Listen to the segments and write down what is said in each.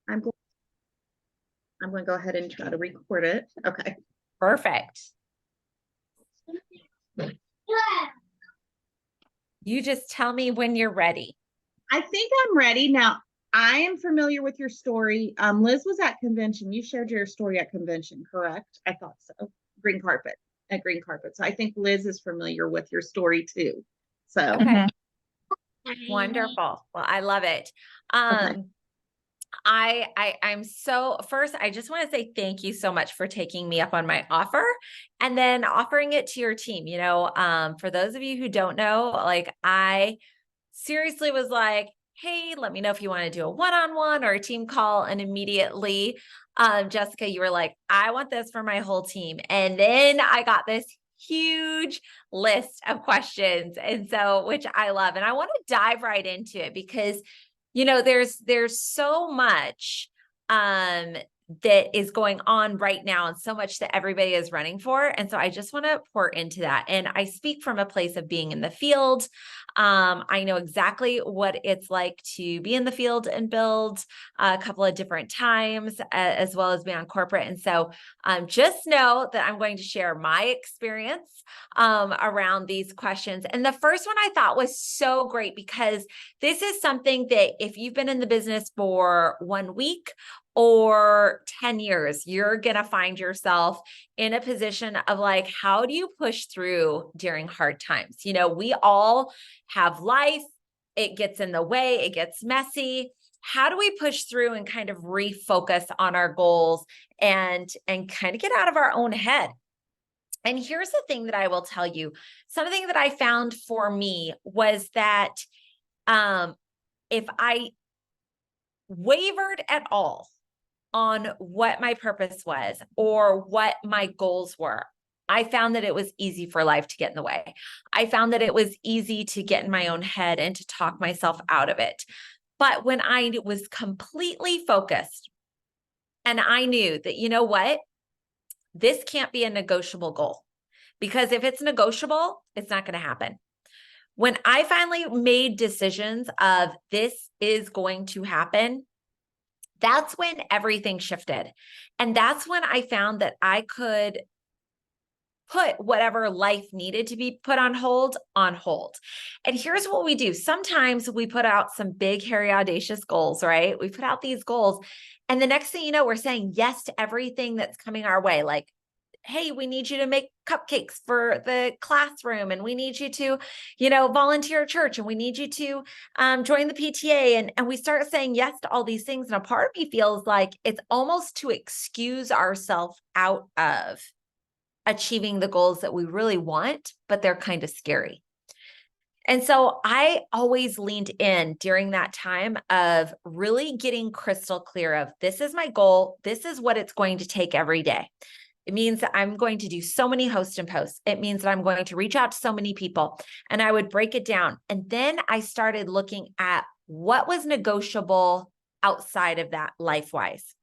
I'm going, I'm going to go ahead and try to record it. Okay. Perfect. You just tell me when you're ready. I think I'm ready. Now, I am familiar with your story. Liz was at convention. You shared your story at convention, correct? I thought so. Green carpet, at green carpet. So I think Liz is familiar with your story too. So, Okay. Wonderful. Well, I love it. okay. I'm so first, I just want to say thank you so much for taking me up on my offer and then offering it to your team. For those of you who don't know, like I seriously was like, hey, let me know if you want to do a one-on-one or a team call. And immediately, Jessica, you were like, I want this for my whole team. And then I got this huge list of questions. And so, which I love. And I want to dive right into it because, there's so much that is going on right now and so much that everybody is running for. And so I just want to pour into that. And I speak from a place of being in the field. I know exactly what it's like to be in the field and build a couple of different times, as well as be on corporate. And so just know that I'm going to share my experience around these questions. And the first one I thought was so great because this is something that if you've been in the business for 1 week or 10 years, you're going to find yourself in a position of like, how do you push through during hard times? We all have life. It gets in the way. It gets messy. How do we push through and kind of refocus on our goals and kind of get out of our own head? And here's the thing that I will tell you. Something that I found for me was that if I wavered at all on what my purpose was or what my goals were, I found that it was easy for life to get in the way. I found that it was easy to get in my own head and to talk myself out of it. But when I was completely focused and I knew that, you know what, this can't be a negotiable goal because if it's negotiable, it's not going to happen. When I finally made decisions of this is going to happen, that's when everything shifted. And that's when I found that I could put whatever life needed to be put on hold on hold. And here's what we do. Sometimes we put out some big, hairy, audacious goals, right? We put out these goals. And the next thing you know, we're saying yes to everything that's coming our way. Like, hey, we need you to make cupcakes for the classroom. And we need you to, volunteer at church. And we need you to join the PTA. And we start saying yes to all these things. And a part of me feels like it's almost to excuse ourselves out of achieving the goals that we really want, but they're kind of scary. And so I always leaned in during that time of really getting crystal clear of this is my goal. This is what it's going to take every day. It means that I'm going to do so many host and posts. It means that I'm going to reach out to so many people, and I would break it down. And then I started looking at what was negotiable outside of that life-wise.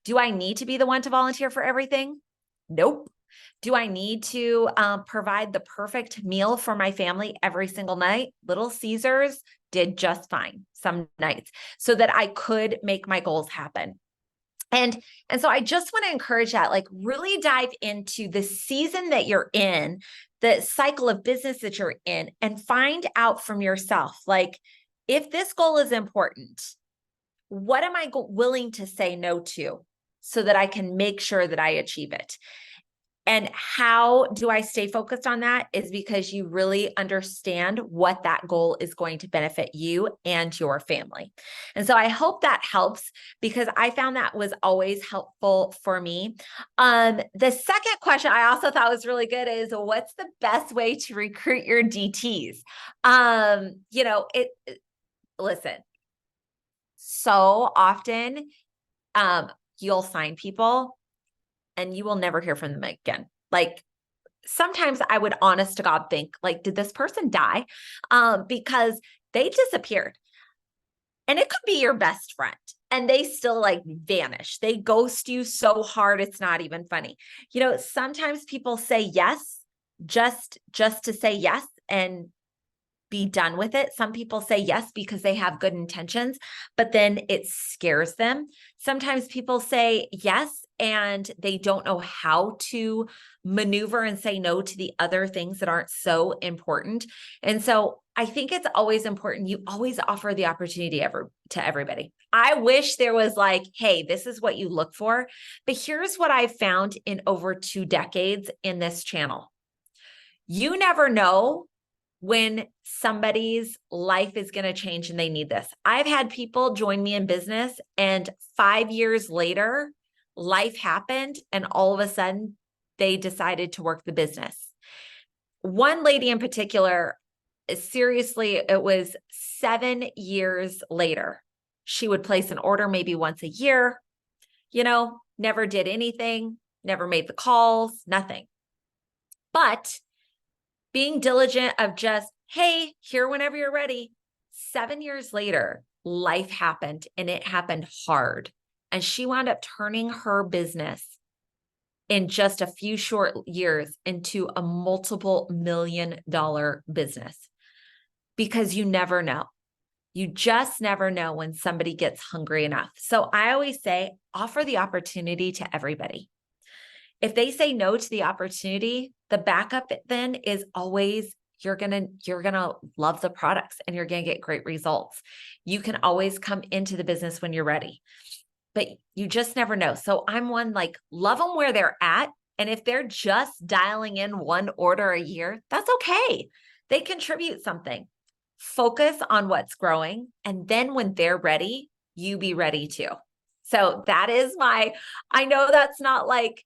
Do I need to be the one to volunteer for everything? Nope. Do I need to provide the perfect meal for my family every single night? Little Caesars did just fine some nights so that I could make my goals happen. And so I just want to encourage that, like really dive into the season that you're in, the cycle of business that you're in, and find out from yourself, like, if this goal is important, what am I willing to say no to so that I can make sure that I achieve it? And how do I stay focused on that is because you really understand what that goal is going to benefit you and your family. And so I hope that helps because I found that was always helpful for me. The second question I also thought was really good is what's the best way to recruit your DTs? Listen, so often you'll sign people and you will never hear from them again. Like sometimes I would honest to God think like, did this person die? Because they disappeared. And it could be your best friend and they still like vanish. They ghost you so hard. It's not even funny. Sometimes people say yes, just to say yes and be done with it. Some people say yes because they have good intentions, but then it scares them. Sometimes people say yes and they don't know how to maneuver and say no to the other things that aren't so important. And so I think it's always important. You always offer the opportunity to everybody. I wish there was like, hey, this is what you look for. But here's what I've found in over 2 decades in this channel. You never know when somebody's life is going to change and they need this. I've had people join me in business and 5 years later, life happened and all of a sudden they decided to work the business. One lady in particular, seriously, it was 7 years later. She would place an order maybe once a year, never did anything, never made the calls, nothing. But being diligent of just, hey, here whenever you're ready. 7 years later, life happened and it happened hard. And she wound up turning her business in just a few short years into a multiple $1 million business. Because you never know. You just never know when somebody gets hungry enough. So I always say, offer the opportunity to everybody. If they say no to the opportunity, the backup then is always you're going to love the products and you're going to get great results. You can always come into the business when you're ready, but you just never know. So I'm one, like, love them where they're at. And if they're just dialing in 1 order a year, that's okay. They contribute something. Focus on what's growing. And then when they're ready, you be ready too. So that is I know that's not like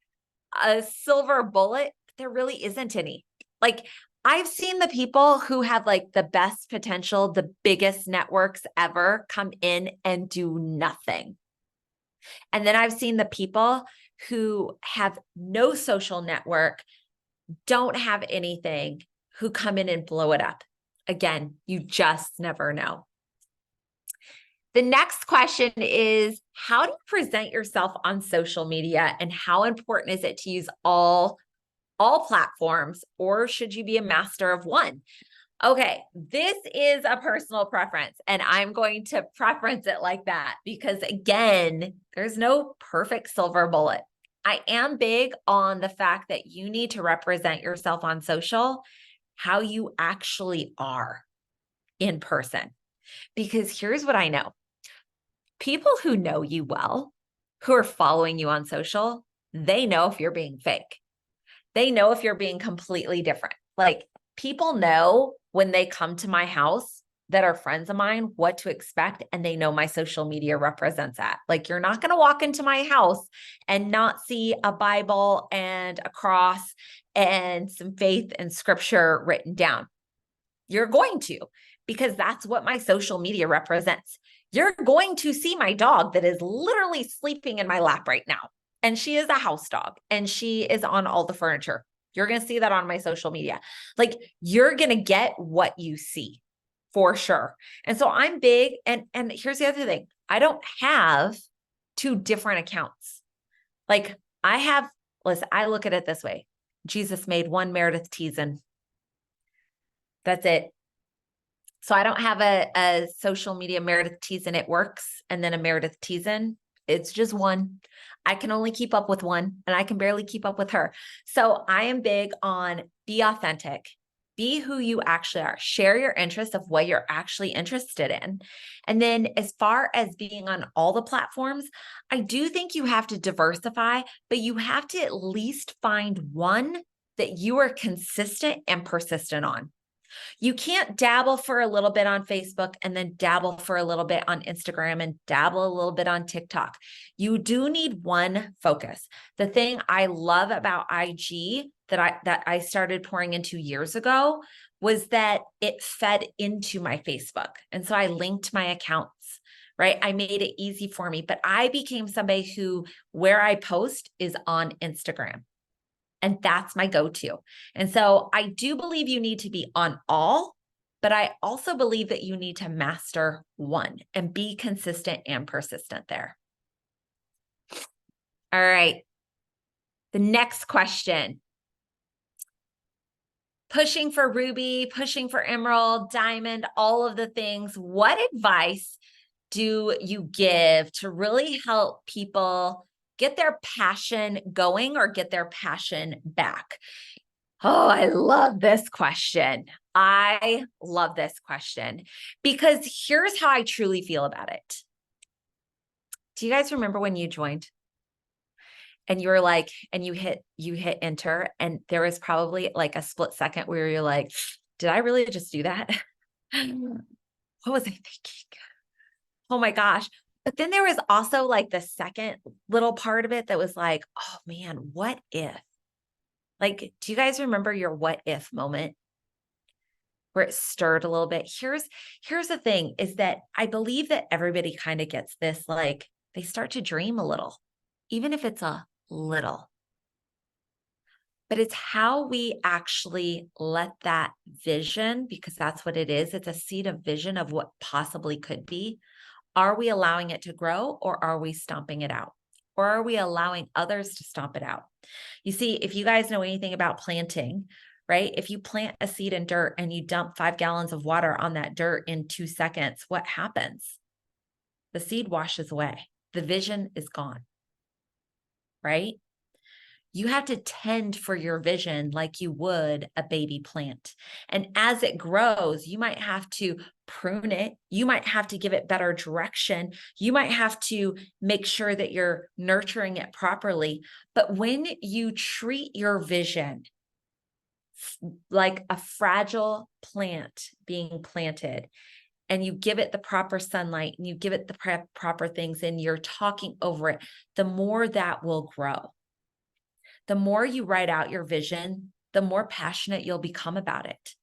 a silver bullet. There really isn't any. Like, I've seen the people who have like the best potential, the biggest networks ever come in and do nothing. And then I've seen the people who have no social network, don't have anything, who come in and blow it up. Again, you just never know. The next question is, how do you present yourself on social media and how important is it to use all platforms, or should you be a master of one? Okay, this is a personal preference and I'm going to preference it like that because, again, there's no perfect silver bullet. I am big on the fact that you need to represent yourself on social how you actually are in person. Because here's what I know. People who know you well, who are following you on social, they know if you're being fake. They know if you're being completely different. Like, people know when they come to my house that are friends of mine what to expect, and they know my social media represents that. Like, you're not going to walk into my house and not see a Bible and a cross and some faith and scripture written down. You're going to, because that's what my social media represents. You're going to see my dog that is literally sleeping in my lap right now. And she is a house dog and she is on all the furniture. You're going to see that on my social media. Like, you're going to get what you see for sure. And so I'm big. And here's the other thing. I don't have 2 different accounts. Like, I look at it this way. Jesus made one Meredith Tieszen. That's it. So I don't have a social media Meredith Tieszen. It works. And then a Meredith Tieszen. It's just one. I can only keep up with one and I can barely keep up with her. So I am big on be authentic, be who you actually are, share your interest of what you're actually interested in. And then as far as being on all the platforms, I do think you have to diversify, but you have to at least find one that you are consistent and persistent on. You can't dabble for a little bit on Facebook and then dabble for a little bit on Instagram and dabble a little bit on TikTok. You do need one focus. The thing I love about IG that I started pouring into years ago was that it fed into my Facebook. And so I linked my accounts, right? I made it easy for me, but I became somebody who, where I post is on Instagram. And that's my go-to. And so I do believe you need to be on all, but I also believe that you need to master one and be consistent and persistent there. All right. The next question. pushing for ruby, pushing for emerald, diamond, all of the things. What advice do you give to really help people get their passion going or get their passion back? Oh, I love this question. I love this question because here's how I truly feel about it. Do you guys remember when you joined and you were like, and you hit enter, and there was probably like a split second where you're like, did I really just do that? What was I thinking? Oh my gosh. But then there was also like the second little part of it that was like, oh man, what if? Like, do you guys remember your what if moment where it stirred a little bit? Here's the thing is that I believe that everybody kind of gets this, like they start to dream a little, even if it's a little. But it's how we actually let that vision, because that's what it is. It's a seed of vision of what possibly could be. Are we allowing it to grow, or are we stomping it out? Or are we allowing others to stomp it out? You see, if you guys know anything about planting, right? If you plant a seed in dirt and you dump 5 gallons of water on that dirt in 2 seconds, what happens? The seed washes away. The vision is gone, right? You have to tend for your vision like you would a baby plant. And as it grows, you might have to prune it. You might have to give it better direction. You might have to make sure that you're nurturing it properly. But when you treat your vision like a fragile plant being planted, and you give it the proper sunlight and you give it the proper things and you're talking over it, the more that will grow. The more you write out your vision, the more passionate you'll become about it.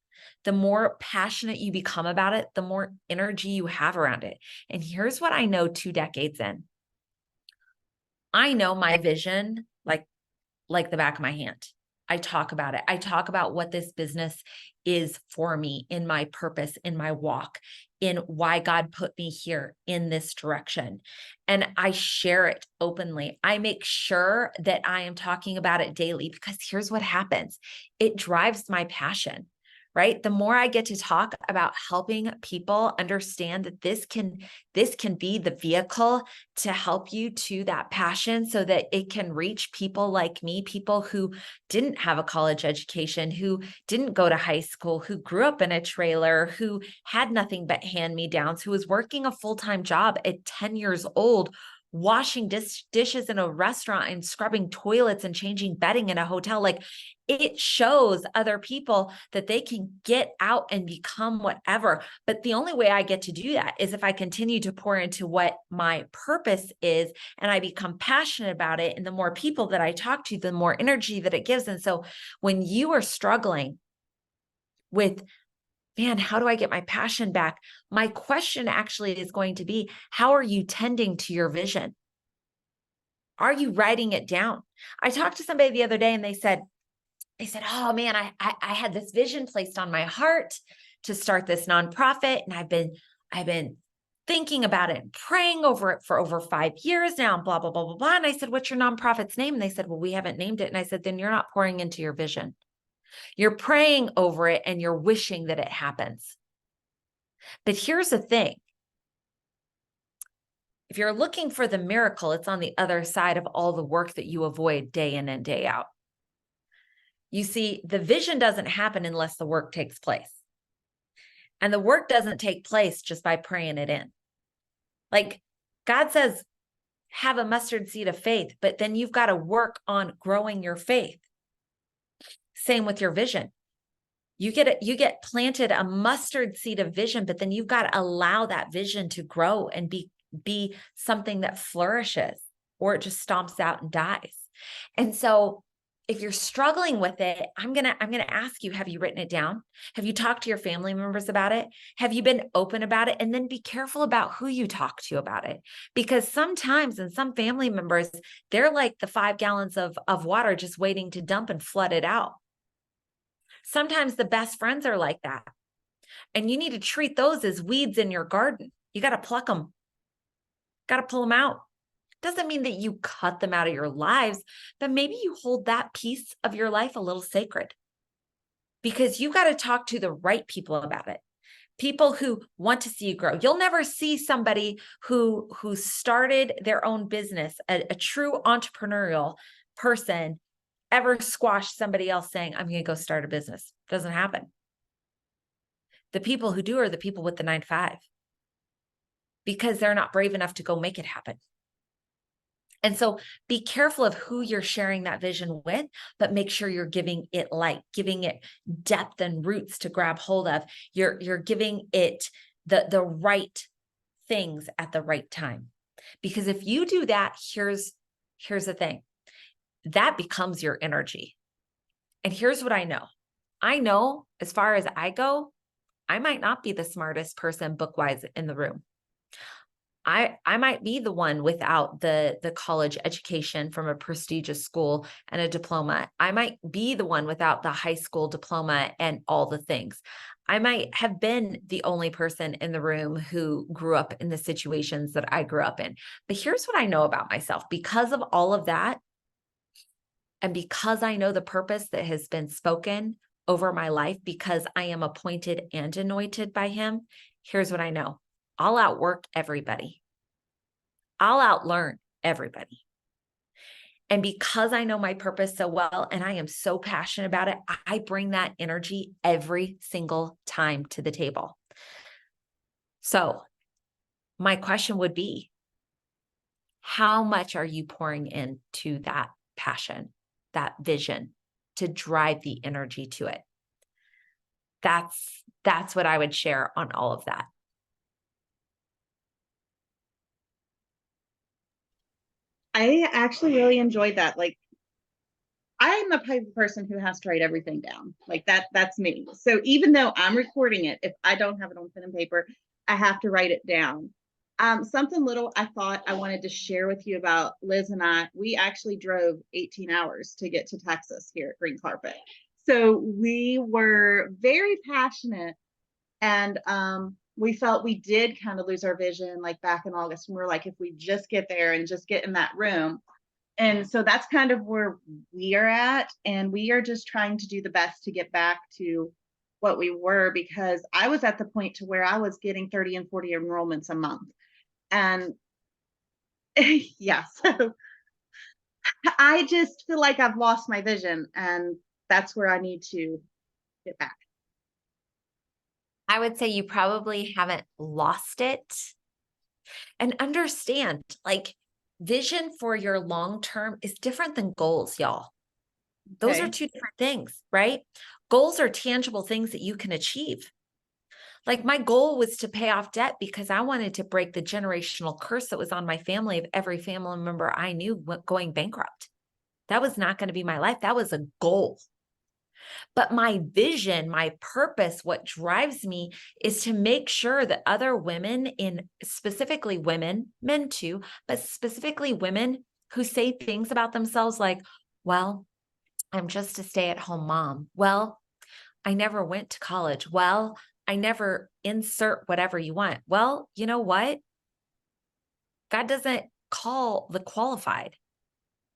The more passionate you become about it, the more energy you have around it. And here's what I know 2 decades in. I know my vision like the back of my hand. I talk about it. I talk about what this business is for me, in my purpose, in my walk, in why God put me here in this direction. And I share it openly. I make sure that I am talking about it daily, because here's what happens. It drives my passion, right? The more I get to talk about helping people understand that this can be the vehicle to help you to that passion, so that it can reach people like me, people who didn't have a college education, who didn't go to high school, who grew up in a trailer, who had nothing but hand-me-downs, who was working a full-time job at 10 years old, washing dishes in a restaurant and scrubbing toilets and changing bedding in a hotel. Like, it shows other people that they can get out and become whatever. But the only way I get to do that is if I continue to pour into what my purpose is and I become passionate about it. And the more people that I talk to, the more energy that it gives. And so when you are struggling with, man, how do I get my passion back? My question actually is going to be, how are you tending to your vision? Are you writing it down? I talked to somebody the other day and they said, oh man, I had this vision placed on my heart to start this nonprofit. And I've been thinking about it and praying over it for over 5 years now, and blah, blah, blah, blah, blah. And I said, what's your nonprofit's name? And they said, well, we haven't named it. And I said, then you're not pouring into your vision. You're praying over it and you're wishing that it happens. But here's the thing. If you're looking for the miracle, it's on the other side of all the work that you avoid day in and day out. You see, the vision doesn't happen unless the work takes place. And the work doesn't take place just by praying it in. Like, God says, have a mustard seed of faith, but then you've got to work on growing your faith. Same with your vision. You get planted a mustard seed of vision, but then you've got to allow that vision to grow and be something that flourishes, or it just stomps out and dies. And so if you're struggling with it, I'm going to ask you, have you written it down? Have you talked to your family members about it? Have you been open about it? And then be careful about who you talk to about it, because sometimes in some family members, they're like the 5 gallons of water just waiting to dump and flood it out. Sometimes the best friends are like that. And you need to treat those as weeds in your garden. You got to pluck them, got to pull them out. Doesn't mean that you cut them out of your lives, but maybe you hold that piece of your life a little sacred, because you got to talk to the right people about it. People who want to see you grow. You'll never see somebody who started their own business, a true entrepreneurial person, ever squash somebody else saying, I'm going to go start a business. Doesn't happen. The people who do are the people with the 9 to 5, because they're not brave enough to go make it happen. And so be careful of who you're sharing that vision with, but make sure you're giving it light, giving it depth and roots to grab hold of. You're giving it the right things at the right time. Because if you do that, here's the thing. That becomes your energy. And here's what I know. I know, as far as I go, I might not be the smartest person book-wise in the room. I might be the one without the college education from a prestigious school and a diploma. I might be the one without the high school diploma and all the things. I might have been the only person in the room who grew up in the situations that I grew up in. But here's what I know about myself. Because of all of that, and because I know the purpose that has been spoken over my life, because I am appointed and anointed by him, here's what I know. I'll outwork everybody. I'll outlearn everybody. And because I know my purpose so well, and I am so passionate about it, I bring that energy every single time to the table. So my question would be, how much are you pouring into that passion, that vision, to drive the energy to it? That's what I would share on all of that. I actually really enjoyed that. Like, I'm the type of person who has to write everything down. Like that's me. So even though I'm recording it, if I don't have it on pen and paper, I have to write it down. Something little I thought I wanted to share with you about Liz and I. We actually drove 18 hours to get to Texas here at Green Carpet. So we were very passionate, and we felt we did kind of lose our vision like back in August. And we were like, if we just get there and just get in that room. And so that's kind of where we are at. And we are just trying to do the best to get back to what we were, because I was at the point to where I was getting 30 and 40 enrollments a month. And yeah, so I just feel like I've lost my vision, and that's where I need to get back. I would say you probably haven't lost it. And understand, like, vision for your long term is different than goals, y'all. Those are Okay. two different things, right? Goals are tangible things that you can achieve. Like, my goal was to pay off debt because I wanted to break the generational curse that was on my family of every family member I knew going bankrupt. That was not going to be my life. That was a goal. But my vision, my purpose, what drives me is to make sure that other women, in specifically women, men too, but specifically women who say things about themselves like, well, I'm just a stay-at-home mom. Well, I never went to college. Well, I never insert whatever you want. Well, you know what? God doesn't call the qualified.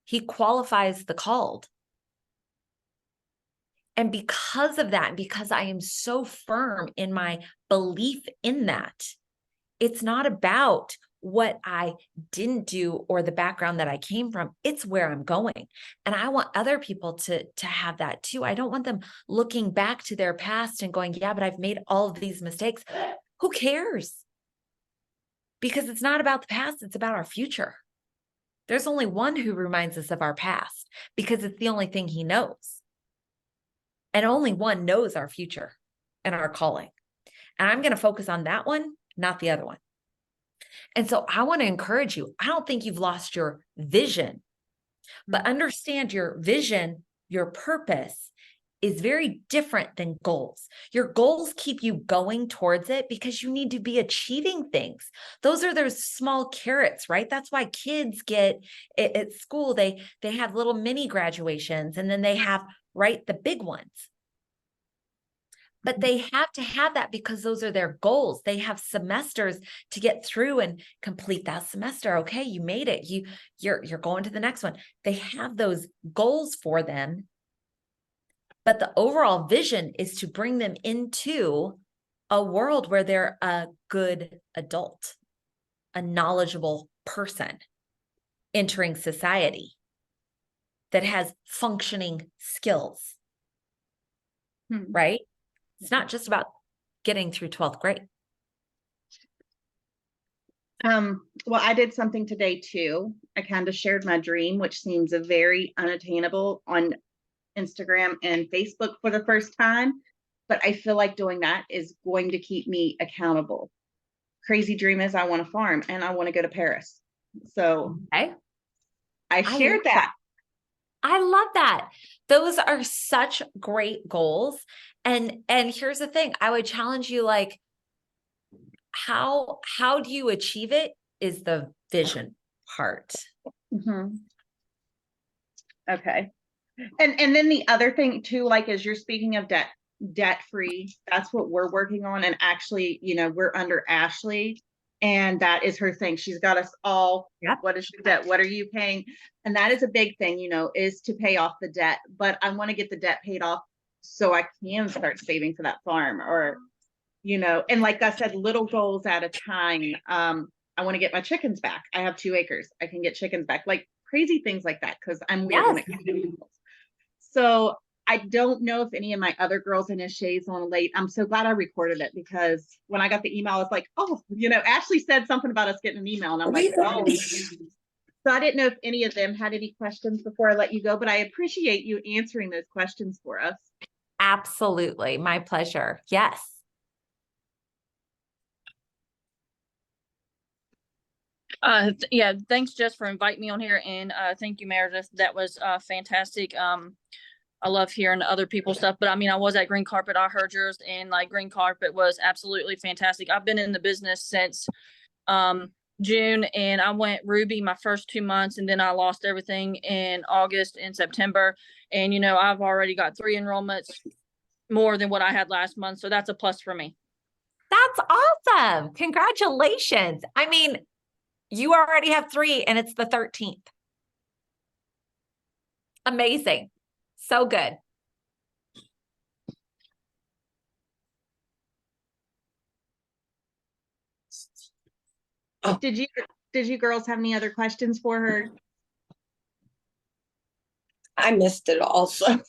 He qualifies the called. And because of that, and because I am so firm in my belief in that, it's not about what I didn't do or the background that I came from. It's where I'm going. And I want other people to have that too. I don't want them looking back to their past and going, yeah, but I've made all of these mistakes. Who cares? Because it's not about the past, it's about our future. There's only one who reminds us of our past, because it's the only thing he knows. And only one knows our future and our calling. And I'm going to focus on that one, not the other one. And so I want to encourage you. I don't think you've lost your vision, but understand your vision, your purpose is very different than goals. Your goals keep you going towards it because you need to be achieving things. Those are those small carrots, right? That's why kids get at school, they have little mini graduations, and then they have, right, the big ones. But they have to have that because those are their goals. They have semesters to get through and complete that semester. Okay, you made it. You're going to the next one. They have those goals for them. But the overall vision is to bring them into a world where they're a good adult, a knowledgeable person entering society that has functioning skills, right? It's not just about getting through 12th grade. Well, I did something today too. I kind of shared my dream, which seems a very unattainable on Instagram and Facebook for the first time, but I feel like doing that is going to keep me accountable. Crazy dream is I want to farm and I want to go to Paris. So Okay. I shared that. I love that. Those are such great goals. And here's the thing, I would challenge you, like, how do you achieve it is the vision part. Okay. And then the other thing too, like, as you're speaking of debt free, that's what we're working on. And actually, we're under Ashley, and that is her thing. She's got us all. Yep. What is your debt? What are you paying? And that is a big thing, is to pay off the debt. But I want to get the debt paid off so I can start saving for that farm, or, and like I said, little goals at a time. I want to get my chickens back. I have 2 acres. I can get chickens back, like crazy things like that, because I'm weird when it comes to animals. So I don't know if any of my other girls in Shay's on late. I'm so glad I recorded it, because when I got the email, I was like, oh, Ashley said something about us getting an email. And I'm like, oh. So I didn't know if any of them had any questions before I let you go, but I appreciate you answering those questions for us. Absolutely. My pleasure. Yes. Yeah, thanks, Jess, for inviting me on here, and thank you, Meredith. That was fantastic. I love hearing other people's stuff, but I mean, I was at Green Carpet. I heard yours, and like Green Carpet was absolutely fantastic. I've been in the business since June, and I went Ruby my first 2 months, and then I lost everything in August and September. And I've already got 3 enrollments, more than what I had last month, so that's a plus for me. That's awesome. Congratulations. I mean, you already have 3 and it's the 13th. Amazing. So good. Did you girls have any other questions for her? I missed it also.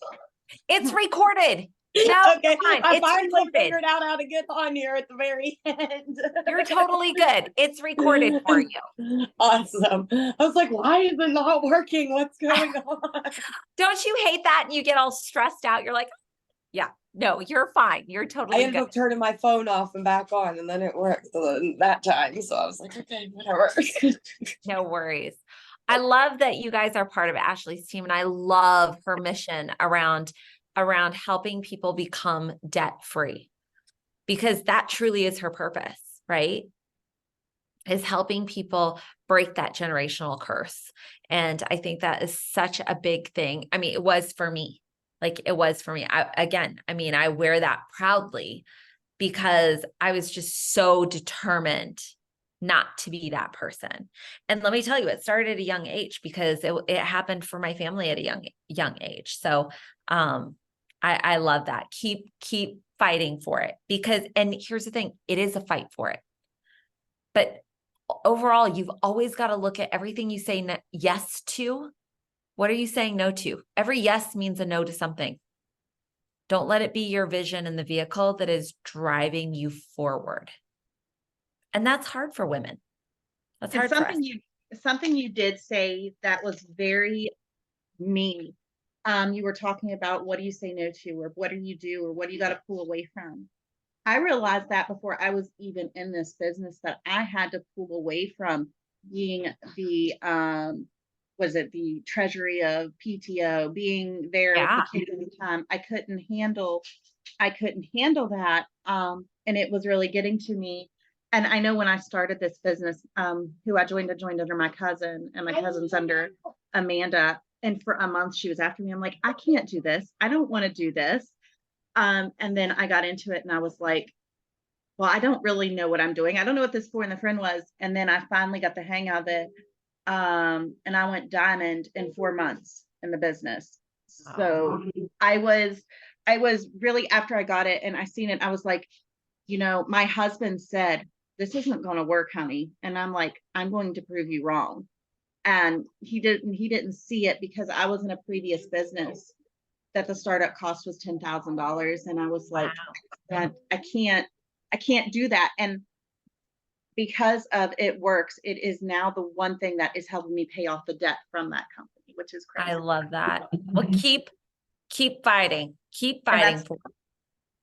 It's recorded. No, okay. I finally figured out how to get on here at the very end. You're totally good. It's recorded for you. Awesome. I was like, why is it not working? What's going on? Don't you hate that? And you get all stressed out. You're like, yeah, no, you're fine. You're totally I ended up turning my phone off and back on, and then it worked that time. So I was like, okay, whatever. No worries. I love that you guys are part of Ashley's team, and I love her mission around helping people become debt free, because that truly is her purpose, right? Is helping people break that generational curse. And I think that is such a big thing. I mean, it was for me. Like, it was for me. I wear that proudly, because I was just so determined not to be that person. And let me tell you, it started at a young age, because it happened for my family at a young age. So I love that. Keep fighting for it, because, and here's the thing, it is a fight for it. But overall, you've always got to look at everything you say yes to. What are you saying no to? Every yes means a no to something. Don't let it be your vision and the vehicle that is driving you forward. And that's hard for women. That's hard for us. Something you did say that was very me. You were talking about, what do you say no to, or what do you do, or what do you got to pull away from? I realized that before I was even in this business, that I had to pull away from being the the treasury of PTO, being there with the kids all the time. I couldn't handle that. And it was really getting to me. And I know when I started this business, who I joined under my cousin, and my cousin's under Amanda. And for a month, she was after me. I'm like, I can't do this. I don't want to do this. And then I got into it, and I was like, well, I don't really know what I'm doing. I don't know what this for. And the friend was. And then I finally got the hang of it. And I went diamond in 4 months in the business. So I was I was really after I got it and I seen it, I was like, my husband said, this isn't going to work, honey. And I'm like, I'm going to prove you wrong. And he didn't see it because I was in a previous business that the startup cost was $10,000. And I was like, that I can't do that. And because of it works, it is now the one thing that is helping me pay off the debt from that company, which is crazy. I love that. Well, keep fighting. Keep And fighting that's- for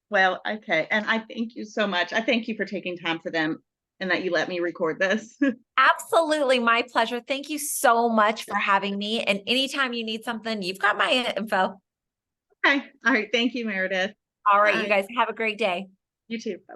Well, okay. And I thank you so much. I thank you for taking time for them and that you let me record this. Absolutely, my pleasure. Thank you so much for having me. And anytime you need something, you've got my info. Okay. All right. Thank you, Meredith. All right, you Bye. guys have a great day. You too. Bye-bye.